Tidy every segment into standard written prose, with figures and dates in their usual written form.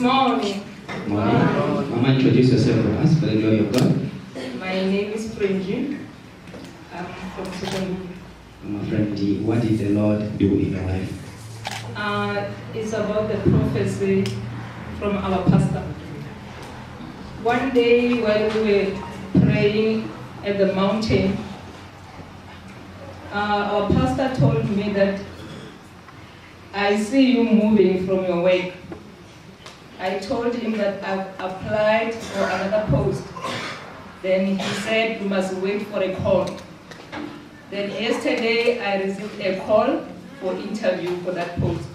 Good morning. Morning. Mama, introduce yourself to us for the glory of God. My name is Frenji. I'm from Sudan. My friend, what did the Lord do in your life? It's about the prophecy from our pastor. One day while we were praying at the mountain, our pastor told me that I see you moving from your work. I told him that I've applied for another post. Then he said, you must wait for a call. Then yesterday I received a call for interview for that post.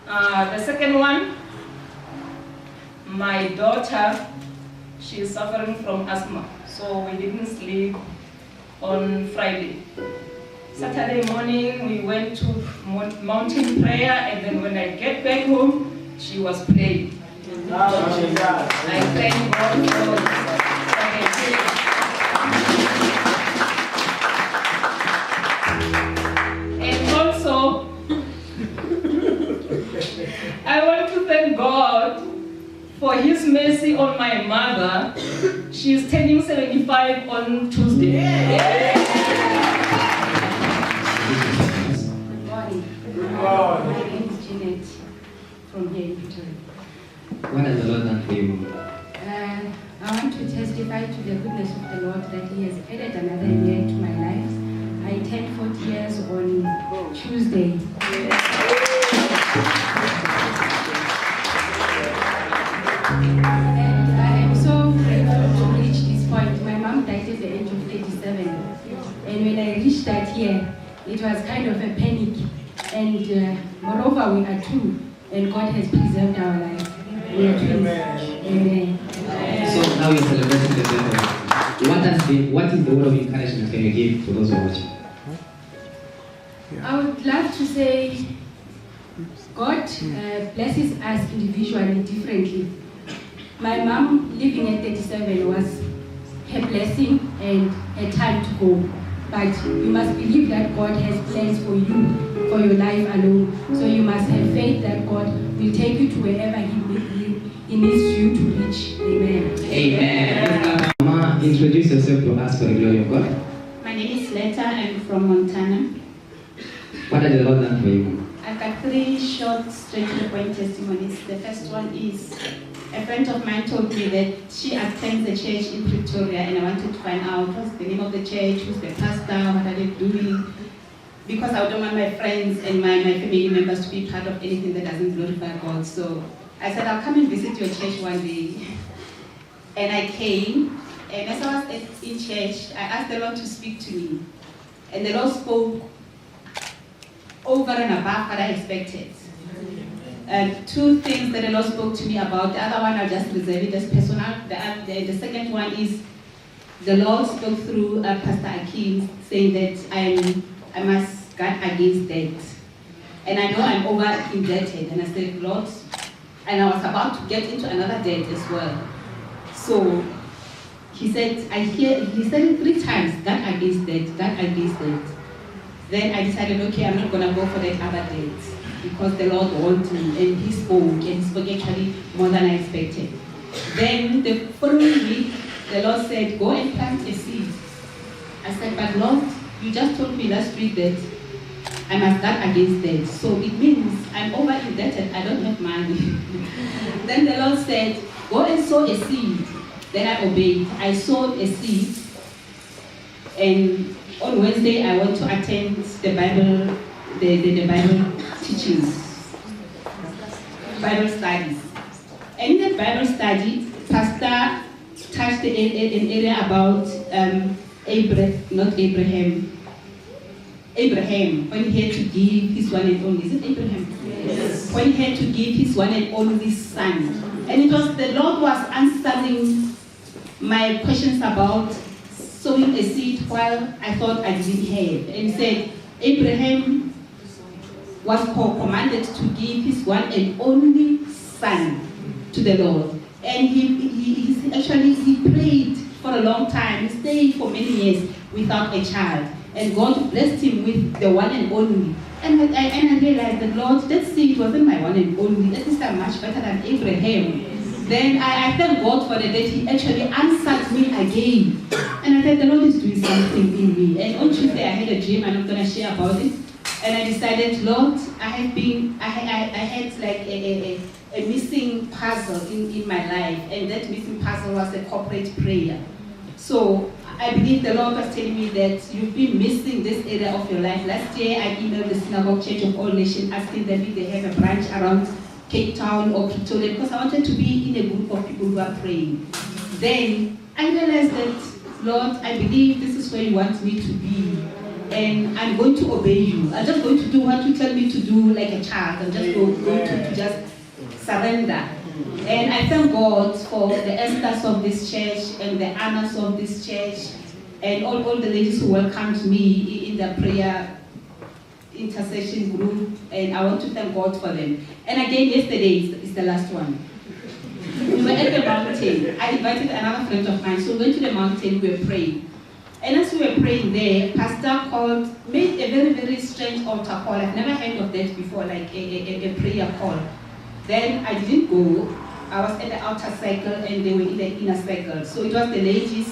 The second one, my daughter, she's suffering from asthma, so we didn't sleep on Friday. Saturday morning, we went to mountain prayer, and then when I get back home, she was praying. I thank God for and also, I want to thank God for His mercy on my mother. She's turning 75 on Tuesday. My name is Jeanette from here in Pretoria. What has the Lord done for you? I want to testify to the goodness of the Lord that He has added another year to my life. I turned 40 years on Tuesday. And I am so grateful to reach this point. My mom died at the age of 37. And when I reached that year, it was kind of a panic. And moreover, we are two, and God has preserved our lives. We are twins. Amen. So now you're celebrating the birthday. What is the word of encouragement can you give to those who are watching? I would love to say God blesses us individually differently. My mom living at 37 was her blessing and her time to go. But you must believe that God has plans for you, for your life alone. So you must have faith that God will take you to wherever He needs you to reach. Amen. Amen. Mama, introduce yourself to us for the glory of God. My name is Letta. I'm from Montana. What has the Lord done for you? I've got 3 short, straight to the point testimonies. The first one is a friend of mine told me that she attends a church in Pretoria, and I wanted to find out what's the name of the church, who's the pastor, what are they doing, because I don't want my friends and my family members to be part of anything that doesn't glorify God. So I said, I'll come and visit your church one day. And I came, and as I was in church, I asked the Lord to speak to me. And the Lord spoke over and above what I expected. 2 things that the Lord spoke to me about. The other one I'll just reserve it as personal. The second one is the Lord spoke through Pastor Akim, saying that I must guard against debt. And I know I'm over indebted. And I said, Lord, and I was about to get into another debt as well. So he said, he said it 3 times, guard against debt, guard against debt. Then I decided, okay, I'm not going to go for that other debt, because the Lord wanted me, and He spoke actually more than I expected. Then the following week, the Lord said, go and plant a seed. I said, but Lord, you just told me last week that I must guard against debt. So it means I'm over indebted, I don't have money. Then the Lord said, go and sow a seed. Then I obeyed. I sowed a seed, and on Wednesday I went to attend the Bible teachings, Bible studies. And in the Bible study, Pastor touched an area about Abraham, when he had to give his one and only. Is it Abraham? Yes. When he had to give his one and only son. And it was the Lord was answering my questions about sowing a seed while I thought I didn't have. And he said, Abraham was commanded to give his one and only son to the Lord. And he prayed for a long time. He stayed for many years without a child. and God blessed him with the one and only. And I realized that, Lord, let's see, it wasn't my one and only. At least I'm much better than Abraham. Then I thank God for it, that he actually answered me again. And I thought, the Lord is doing something in me. And on Tuesday, I had a dream, I'm not going to share about it. And I decided, Lord, I had like a missing puzzle in my life. And that missing puzzle was a corporate prayer. So I believe the Lord was telling me that you've been missing this area of your life. Last year, I emailed the Synagogue Church of All Nations asking them if they have a branch around Cape Town or Pretoria, because I wanted to be in a group of people who are praying. Then I realized that, Lord, I believe this is where you want me to be. And I'm going to obey you. I'm just going to do what you tell me to do like a child. I'm just going to just surrender. And I thank God for the elders of this church and the honors of this church and all the ladies who welcomed me in the prayer intercession group, and I want to thank God for them. And again, yesterday is the last one. We were at the mountain. I invited another friend of mine, so we went to the mountain, we were praying. And as we were praying there, Pastor made a very, very strange altar call. I've never heard of that before, like a prayer call. Then I didn't go. I was at the outer circle and they were in the inner circle. So it was the ladies,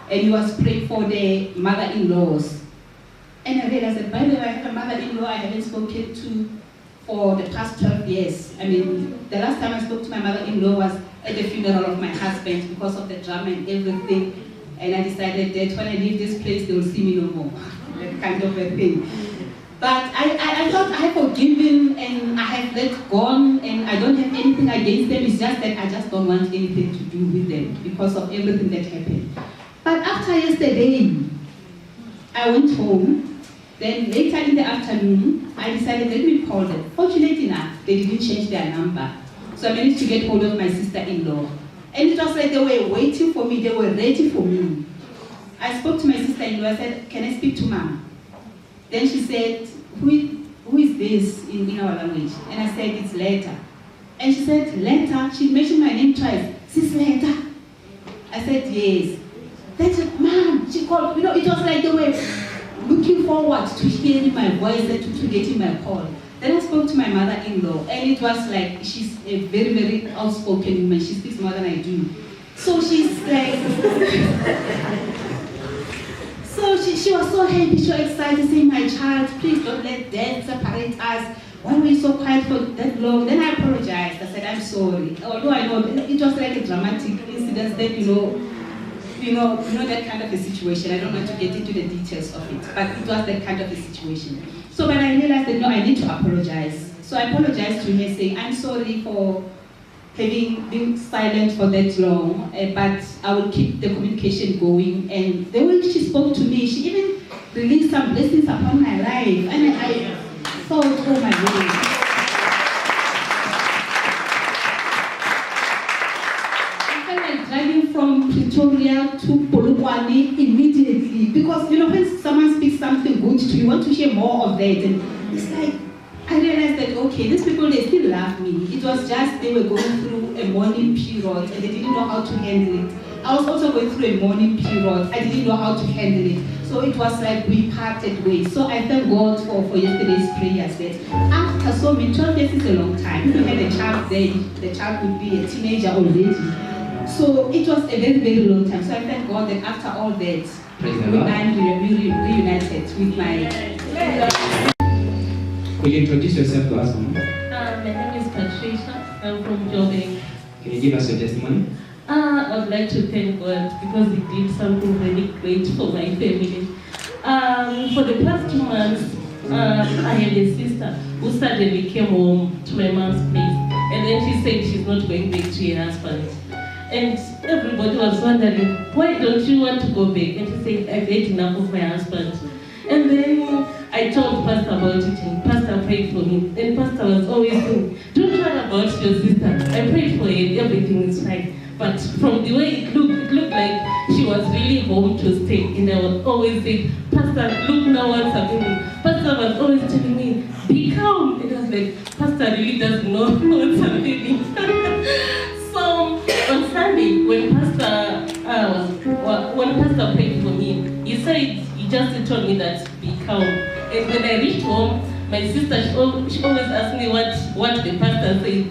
and he was praying for the mother-in-laws. And I realized that, by the way, I have a mother-in-law I haven't spoken to for the past 12 years. I mean, the last time I spoke to my mother-in-law was at the funeral of my husband because of the drama and everything. And I decided that when I leave this place, they will see me no more. That kind of a thing. But I thought I have forgiven and I have let go, and I don't have anything against them. It's just that I just don't want anything to do with them because of everything that happened. But after yesterday, I went home. Then later in the afternoon, I decided, let me call them. Fortunately enough, they didn't change their number. So I managed to get hold of my sister-in-law. And it was like they were waiting for me, they were ready for me. I spoke to my sister-in-law, I said, can I speak to Mom? Then she said, who is this in our language? And I said, it's Letta. And she said, Letta? She mentioned my name twice. Sis Letta? I said, yes. Then she said, Mom, she called, it was like they were looking forward to hearing my voice and to getting my call. Then I spoke to my mother-in-law, and it was like, she's a very, very outspoken woman. She speaks more than I do. So she's like, she was so happy, so excited, saying, my child, please don't let death separate us. Why were you so quiet for that long? Then I apologized. I said, I'm sorry. Although I know it was like a dramatic incident that, you know that kind of a situation. I don't want to get into the details of it, but it was that kind of a situation. So when I realized that, no, I need to apologize. So I apologized to her, saying, I'm sorry for having been silent for that long, but I will keep the communication going. And the way she spoke to me, she even released some blessings upon my life. And I thought, oh my God. Driving from Pretoria to Polokwane immediately, because when someone speaks something good to you, you want to hear more of that, and it's like I realized that okay, these people, they still love me. It was just they were going through a mourning period and they didn't know how to handle it. I was also going through a mourning period. I didn't know how to handle it. So it was like we parted ways. So I thank God for yesterday's prayers that after so many 12 years is a long time. If you had a child then the child would be a teenager already. So it was a very, very long time. So I thank God that after all that, we reunited with my... Will you introduce yourself to us, Mama? My name is Patricia. I'm from Joburg. Can you give us your testimony? I would like to thank God because He did something really great for my family. For the past 2 months, I had a sister who suddenly came home to my mom's place, and then she said she's not going back to her husband. And everybody was wondering, why don't you want to go back? And she said, I've had enough of my husband. And then I told Pastor about it, and Pastor prayed for me. And Pastor was always saying, don't worry about your sister. I prayed for her, everything is fine. But from the way it looked like she was really home to stay. And I was always saying, Pastor, look now what's happening. Pastor was always telling me, be calm. And I was like, Pastor really doesn't know what's happening. So on Sunday, when Pastor prayed for me, he said prayed, he just told me that be calm. And when I reached home, my sister, she always asked me what the pastor said.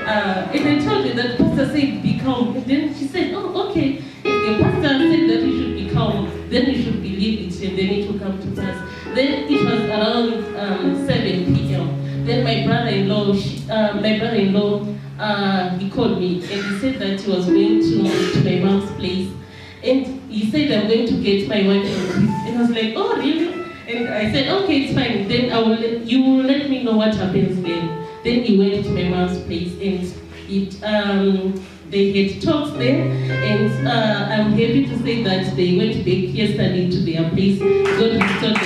And I told her that the pastor said be calm. And then she said, oh, okay. If the pastor said that we should be calm, then we should believe it, and then it will come to pass. Then it was around 7 p.m. Then my brother-in-law, he called me and he said that he was going to my mom's place. And he said, I'm going to get my wife and kids. And I was like, oh, really? And I said, okay, it's fine. Then you will let me know what happens then. Then he went to my mom's place and they had talks there. And I'm happy to say that they went back yesterday to their place. God restored them.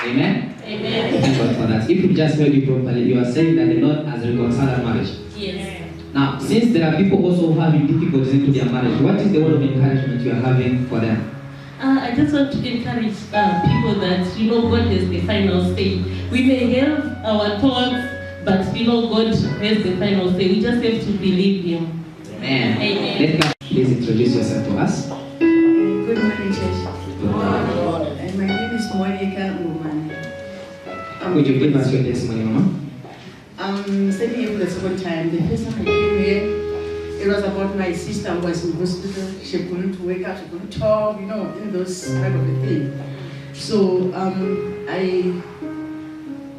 Amen? Amen. Thank God for that. If you just heard you properly, you are saying that the Lord has reconciled our marriage. Yes. Now, since there are people also who are having difficulties into their marriage, what is the word of encouragement you are having for them? I just want to encourage people that, God has the final say. We may have our thoughts, but, God has the final say. We just have to believe Him. Amen. Amen. Let God please introduce yourself to us. Good morning, church. Good morning. And my name is Monica Ngumane. Would you give us your testimony, Mama? I'm standing here for the second time. The first time I came here, it was about my sister who was in hospital. She couldn't wake up, she couldn't talk, in those kind of a thing. So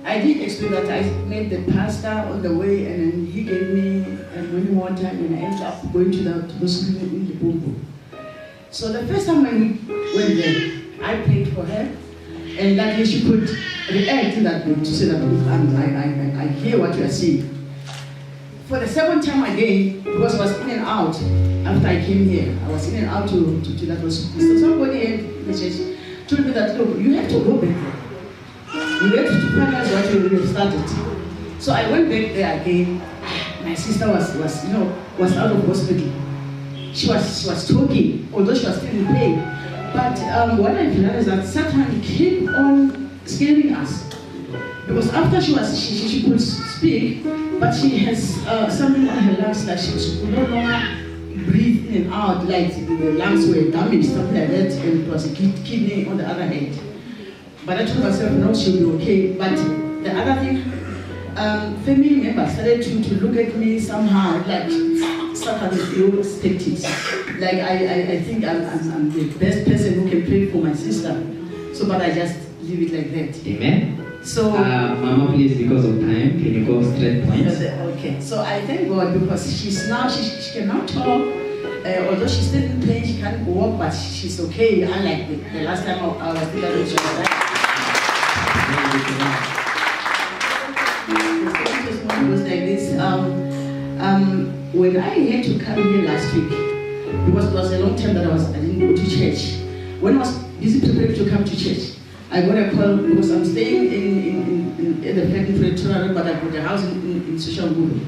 I did explain that I met the pastor on the way, and then he gave me drinking water, and I ended up going to the hospital in the Bongo. So the first time when we went there, I prayed for her, and that way she could react in that way to say that I hear what you are saying. For the second time again, because I was in and out after I came here, I was in and out to that hospital. So somebody in the church told me that, look, you have to go back there. You have to finalize what you have started. So I went back there again. My sister was out of hospital. She was talking, although she was still in pain. But what I realized is that Satan kept on scaring us. Because after she could speak, but she has something on her lungs that she could no longer breathe in and out, like the lungs were damaged, something like that, and it was a kidney on the other hand. But I told myself, no, she'll be okay. But the other thing, family members started to look at me somehow, like Satan is tactics. Like I think I'm the best person who can pray for my sister. So, but I just leave it like that. Amen. So, Mama, please, because of time, can you go straight points? Okay. So I thank God because she can now talk. Although she's still in pain, she can't walk, but she's okay. Unlike the last time I was there, she was right. The testimony was like this. When I had to come here last week, because it was a long time that I didn't go to church. When I was busy preparing to come to church, I got a call because I'm staying in the Franklin Pretoria, but I got a house in Social Guru.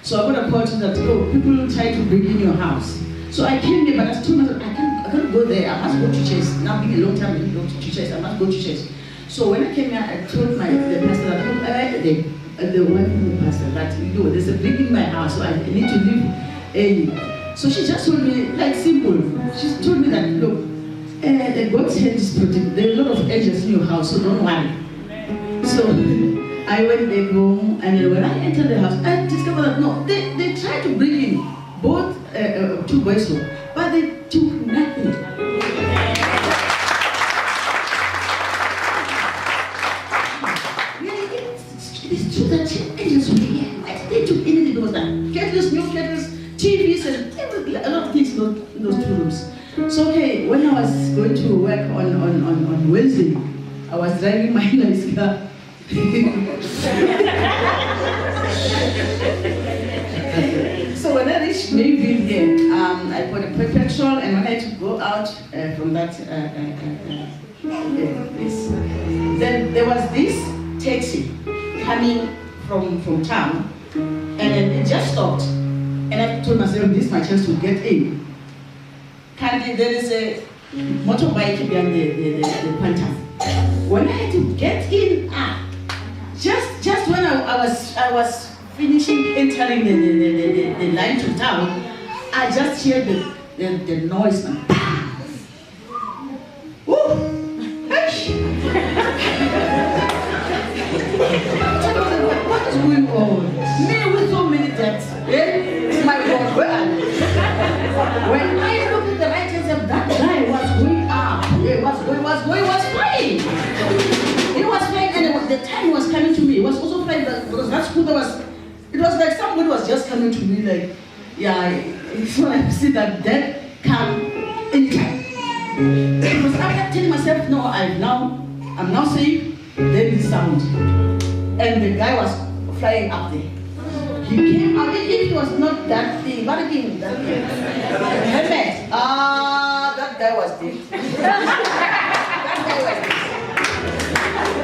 So I got a call to that, people try to break in your house. So I came here, but I told myself, I can't go there, I must go to church. Now being a long time I didn't go to church, I must go to church. So when I came here, I told the pastor that, the wife of the pastor, that there's a break in my house, so I need to leave early. So she just told me, like simple, she told me that, look, God's hand is protected. There are a lot of angels in your house, so don't worry. So I went back home, and when I entered the house, I discovered that no, they tried to bring in both two boys, but they took nothing. It's true that angels were here, but they took anything because that kettles, milk kettles, TVs, and a lot of things in those 2 rooms. So okay, when I was going to work on Wednesday, I was driving my nice car. So when I reached Mayville here, I put a petrol, and when I had to go out from that place, then there was this taxi coming from town, and it just stopped. And I told myself, this is my chance to get in. There is a motorbike behind the Panther. When I had to get in, just when I was finishing entering the line to town, I just hear the noise. Woo! What is going on? Me with so many debts. My God, where are they? When I looked at the right hand side, that guy was going up. Was flying. He was flying, and the time was coming to me. It was also flying because that scooter was. It was like somebody was just coming to me, like, so I see that death come anytime. Because I kept telling myself, no, I'm now safe. Then the sound, and the guy was flying up there. He came out. If it was not that thing, what again? That helmet. That guy was dead. That guy was dead.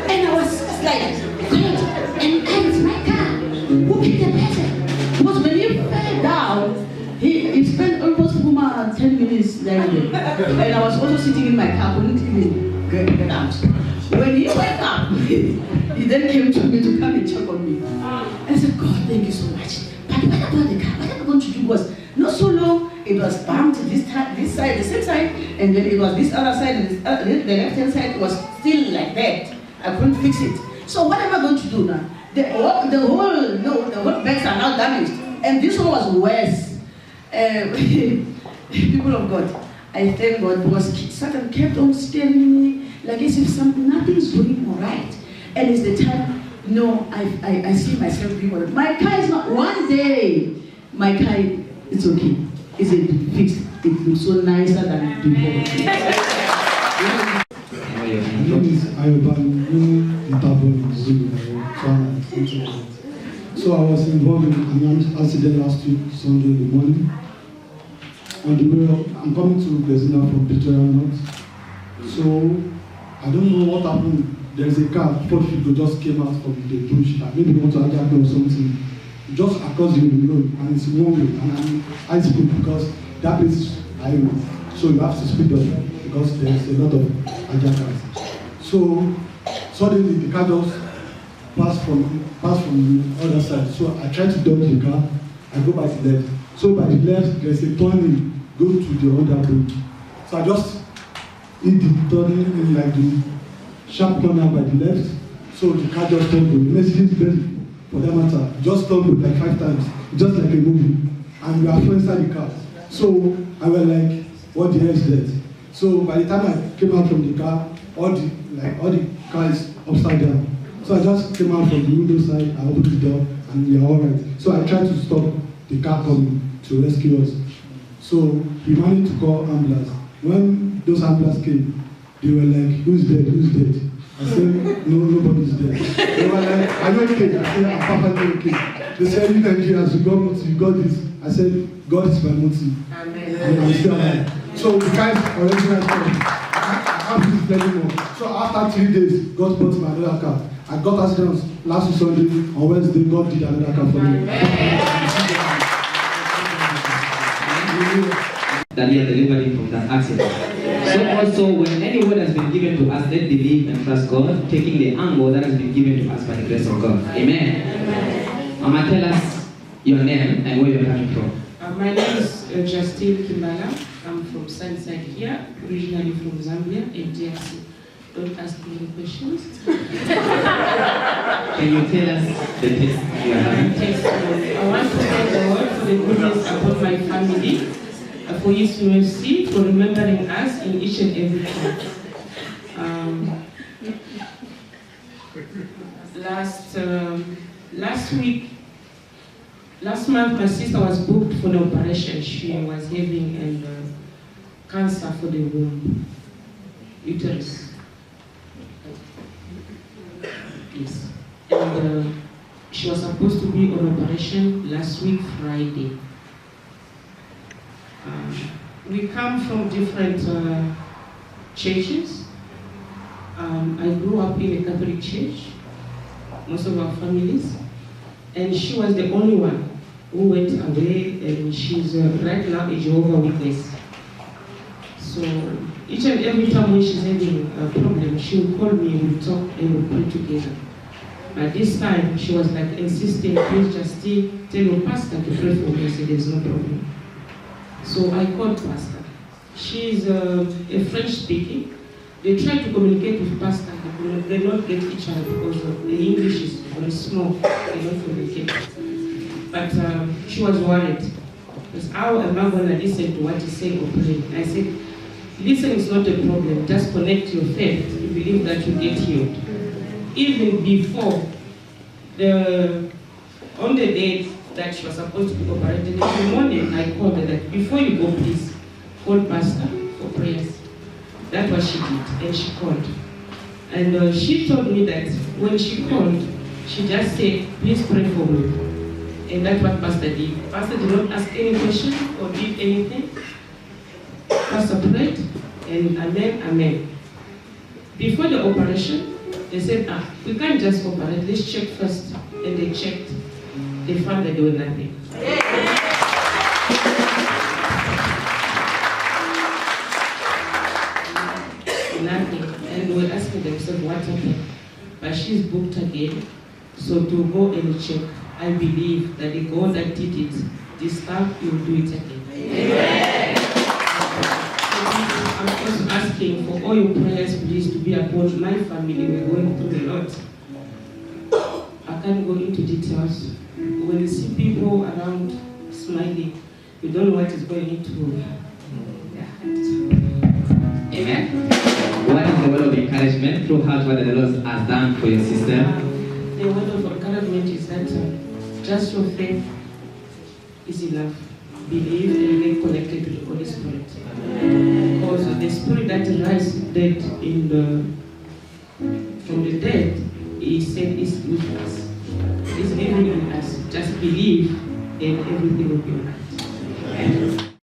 And I was just like, God, and it's my car. Who kicked the person? Because when he fell down, he spent almost 10 minutes lying there. And I was also sitting in my car, couldn't even get out. When he went up, he then came to me to come and check on me. And I said, God, thank you so much. But what about the car? What am I going to do? Was not so long, it was bumped this side, the same side, and then it was this other side, and the left-hand side was still like that. I couldn't fix it. So what am I going to do now? The whole bags are now damaged, and this one was worse. People of God, I thank God because Satan kept on staring me like as if nothing is going all right. And it's the time, I see myself being all right. My car is not, one day, my car, it's okay. It's fixed. It looks so nicer than before. My name is Ayoban So I was involved in an accident last week, Sunday in the morning. On the way, I'm coming to Blesina from Pretoria North. So I don't know what happened. There's a car, 4 people just came out from the bush. Maybe they want to attack me or something. Just across the road, and it's one way. And I speed because that place is highway. So you have to speed up because there's a lot of hijackers. So suddenly the car just passed from the other side. So I tried to dodge the car. I go by the left. So by the left, there's a turning, go to the other road. So I just hit the turning in like the sharp corner by the left. So the car just stumbled. The Mercedes Benz, for that matter, just stumbled like 5 times, just like a movie. And we are inside the car. So I was like, what the hell is that? So by the time I came out from the car, all the car is upside down. So I just came out from the window side, I opened the door, and we are all right. So I tried to stop the car coming to rescue us. So we managed to call ambulance. When those ambulance came, they were like, who's dead? I said, no, nobody's dead. They were like, are you okay? I said, I'm perfectly okay. They said, you Nigerians, you got this. I said, God is my motive. Amen. And I'm still alive. So the guys already went home. I can't do this anymore. So after 3 days, God bought me another car. I got accidents last Sunday. On Wednesday, God did another car for me. That you are delivering from that accident. So also, when any word has been given to us, let's believe and trust God, taking the angle that has been given to us by the grace of God. Amen. Mama, tell us your name and where you're coming from. My name is Justine Kimbala. I'm from Sunnyside here, originally from Zambia, and DRC. Don't ask me any questions. Can you tell us the test you are having? I want to thank the Lord for the goodness upon my family, for His mercy, for remembering us in each and every time. Last month, my sister was booked for the operation. She was having cancer for the womb, uterus. Yes. And she was supposed to be on operation last week, Friday. We come from different churches. I grew up in a Catholic church, most of our families, and she was the only one who went away, and she's right now a Jehovah's Witness. So each and every time when she's having a problem, she would call me, and we'll talk and we'll pray together. But this time she was like insisting, please just tell your pastor to pray for me. I said, there's no problem. So I called Pastor. She's a French speaking. They try to communicate with Pastor. They don't get each other because the English is very small. They don't communicate. But she was worried. Because how am I going to listen to what he's saying or pray? I said, listen is not a problem. Just connect your faith. You believe that you get healed. Even before, on the day that she was supposed to be operated, in the morning I called her that before you go, please call Pastor for prayers. That's what she did, and she called. And she told me that when she called, she just said, please pray for me. And that's what Pastor did. Pastor did not ask any question or did anything. Pastor prayed, and amen, amen. Before the operation, they said, we can't just operate, let's check first. And they checked. They found that there was nothing. Nothing. And we were asking themselves what happened. But she's booked again. So to go and check, I believe that the God that did it, this time He will do it again. Amen. I'm also asking for all your prayers, please, to be upon my family. We're going through a lot. I can't go into details. When you see people around smiling, you don't know what is going into their hearts. Amen. What is the word of encouragement throughout what the Lord has done for your sister? The word of encouragement is that just your faith is enough. Believe and get connected to the Holy Spirit. Because the Spirit that rises dead from the dead, He said is with us. It's living in us. Just believe and everything will be alright.